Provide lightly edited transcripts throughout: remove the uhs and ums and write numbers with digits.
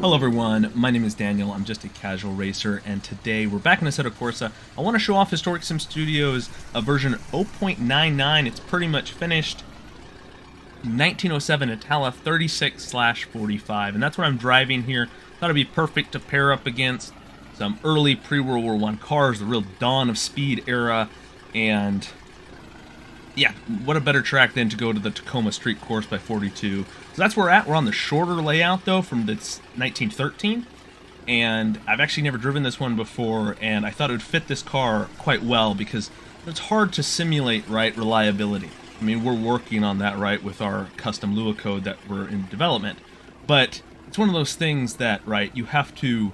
Hello everyone, my name is Daniel, I'm just a casual racer, and today we're back in Assetto Corsa. I want to show off Historic Sim Studios version 0.99, it's pretty much finished. 1907 Itala 36/45, and that's what I'm driving here. Thought it'd be perfect to pair up against some early pre-World War I cars, the real dawn of speed era, and yeah, what a better track than to go to the Tacoma Street Course by 42. So that's where we're at. We're on the shorter layout, though, from this 1913. And I've actually never driven this one before, and I thought it would fit this car quite well because it's hard to simulate, right, reliability. I mean, we're working on that, right, with our custom Lua code that we're in development. But it's one of those things that, right, you have to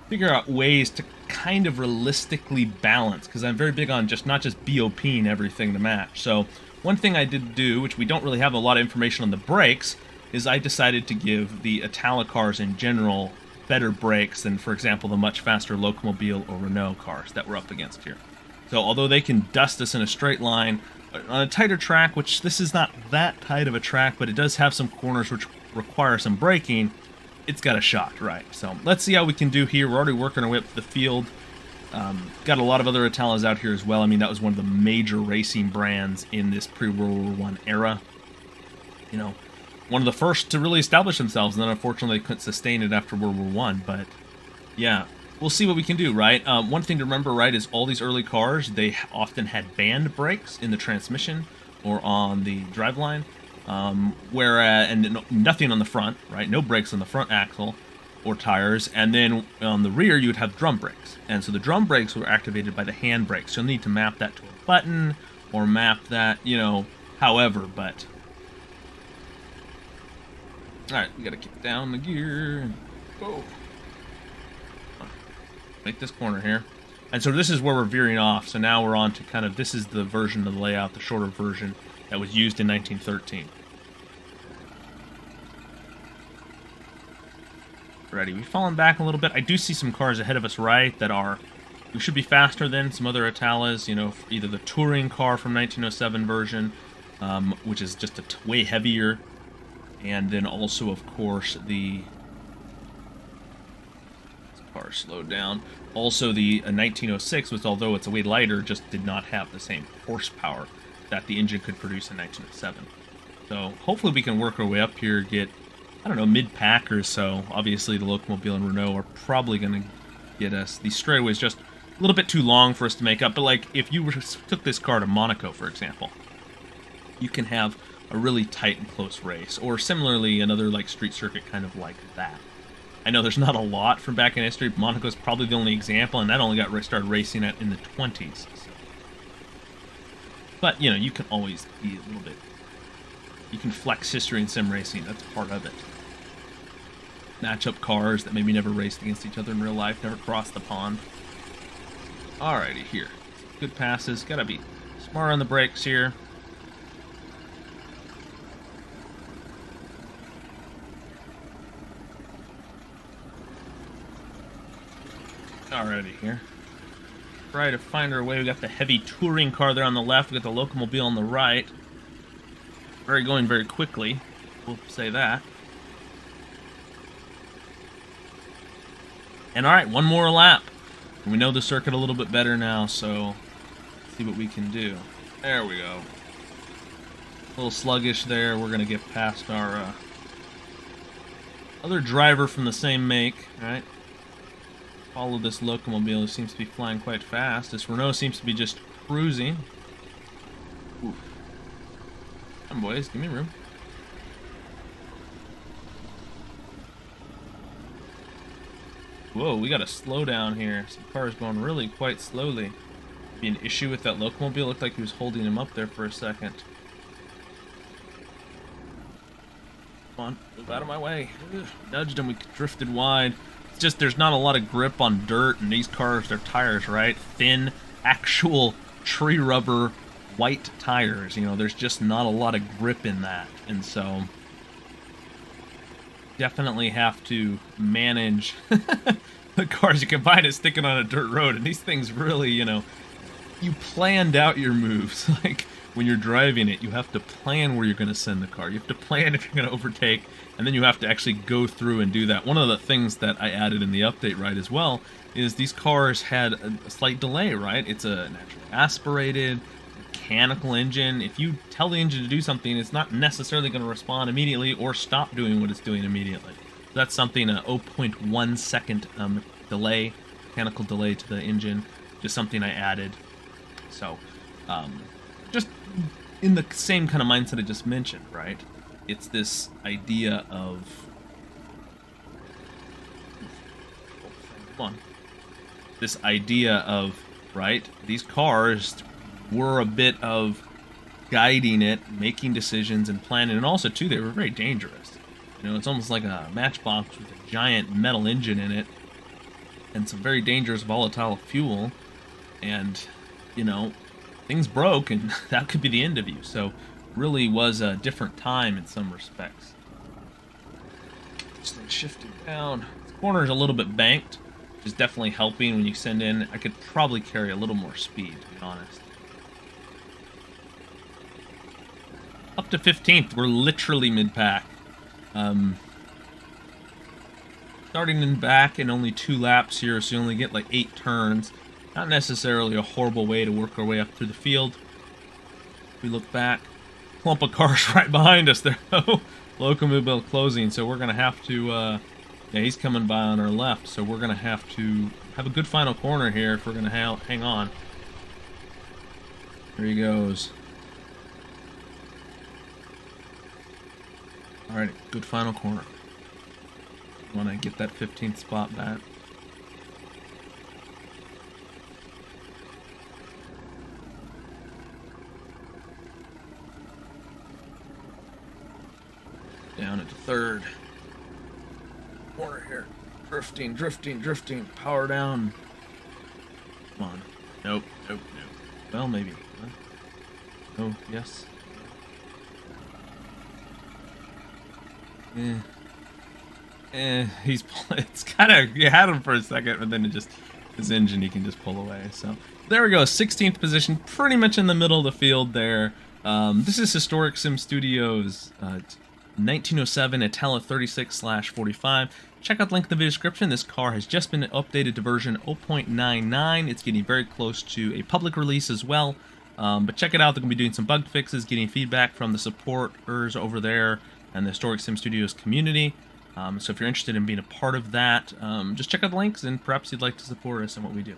figure out ways to kind of realistically balance, because I'm very big on not just BOPing everything to match. So one thing I did do, which we don't really have a lot of information on the brakes, is I decided to give the Itala cars in general better brakes than, for example, the much faster Locomobile or Renault cars that we're up against here. So although they can dust us in a straight line, on a tighter track, which this is not that tight of a track, but it does have some corners which require some braking, it's got a shot, right? So let's see how we can do here. We're already working our way up to the field. Got a lot of other Italas out here as well. I mean, that was one of the major racing brands in this pre-World War I era. You know, one of the first to really establish themselves, and then unfortunately they couldn't sustain it after World War I. But yeah, we'll see what we can do, right? One thing to remember, right, is all these early cars, they often had band brakes in the transmission or on the driveline. And nothing on the front, right? No brakes on the front axle or tires, and then on the rear you would have drum brakes. And so the drum brakes were activated by the hand brakes. You'll need to map that to a button or map that, you know, however, but alright, we gotta kick down the gear and go. Make this corner here. And so this is where we're veering off. So now we're on to kind of, this is the version of the layout, the shorter version that was used in 1913. Ready. We've fallen back a little bit. I do see some cars ahead of us, right, that are, we should be faster than some other Italas, you know, either the touring car from 1907 version, which is just way heavier, and then also, of course, the car slowed down. Also, the 1906, which although it's a way lighter, just did not have the same horsepower that the engine could produce in 1907. So hopefully we can work our way up here, get, I don't know, mid-pack or so. Obviously the Locomobile and Renault are probably going to get us. The straightaway is just a little bit too long for us to make up, but like if you took this car to Monaco, for example, you can have a really tight and close race, or similarly another like street circuit kind of like that. I know there's not a lot from back in history. Monaco's probably the only example, and that only got started racing in the 20s. So. But, you know, you can always be a little bit... You can flex history in sim racing. That's part of it. Match up cars that maybe never raced against each other in real life, never crossed the pond. Alrighty, here. Good passes. Gotta be smart on the brakes here. Alrighty, here. Try to find our way. We got the heavy touring car there on the left. We got the Locomobile on the right. Going very quickly. We'll say that. And alright, one more lap. We know the circuit a little bit better now, so let's see what we can do. There we go. A little sluggish there. We're going to get past our other driver from the same make. Alright. Follow this Locomobile, who seems to be flying quite fast. This Renault seems to be just cruising. Oof. Come on, boys, give me room. Whoa, we got a slow down here. Some cars going really quite slowly. Be an issue with that Locomobile. Looked like he was holding him up there for a second. Come on, move out of my way. Ugh, nudged him, we drifted wide. It's just there's not a lot of grip on dirt, and these cars, their tires, right? Thin, actual tree rubber, white tires. You know, there's just not a lot of grip in that. And so, definitely have to manage the cars you can find it sticking on a dirt road. And these things really, you know, you planned out your moves. Like, when you're driving it, you have to plan where you're going to send the car. You have to plan if you're going to overtake, and then you have to actually go through and do that. One of the things that I added in the update, right, as well, is these cars had a slight delay, right? It's a naturally aspirated mechanical engine. If you tell the engine to do something, it's not necessarily going to respond immediately or stop doing what it's doing immediately. So that's something, a 0.1 second delay, mechanical delay to the engine, just something I added. So, just in the same kind of mindset I just mentioned, right? It's this idea of... Come on. This idea of, right, these cars were a bit of guiding it, making decisions and planning, and also, too, they were very dangerous. You know, it's almost like a matchbox with a giant metal engine in it and some very dangerous volatile fuel, and, you know, things broke, and that could be the end of you. So, really was a different time in some respects. This thing's shifting down. This corner is a little bit banked, which is definitely helping when you send in. I could probably carry a little more speed, to be honest. Up to 15th, we're literally mid-pack. Starting in back in only 2 laps here, so you only get like 8 turns. Not necessarily a horrible way to work our way up through the field. We look back, clump of cars right behind us there. Locomobile closing, so we're gonna have to. Yeah, he's coming by on our left, so we're gonna have to have a good final corner here if we're gonna hang on. There he goes. Alright, good final corner. Want to get that 15th spot back. Down into 3rd. Corner here. Drifting, drifting, drifting. Power down. Come on. Nope, nope, nope. Well, maybe. Huh? Oh, yes. He's it's kind of, you had him for a second, but then it just, his engine, he can just pull away. So there we go, 16th position, pretty much in the middle of the field there. This is Historic Sim Studios 1907 Itala 36/45. Check out the link in the video description. This car has just been updated to version 0.99. It's getting very close to a public release as well. But check it out. They're going to be doing some bug fixes, getting feedback from the supporters over there and the Historic Sim Studios community. So if you're interested in being a part of that, just check out the links, and perhaps you'd like to support us in what we do.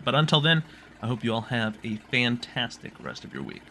But until then, I hope you all have a fantastic rest of your week.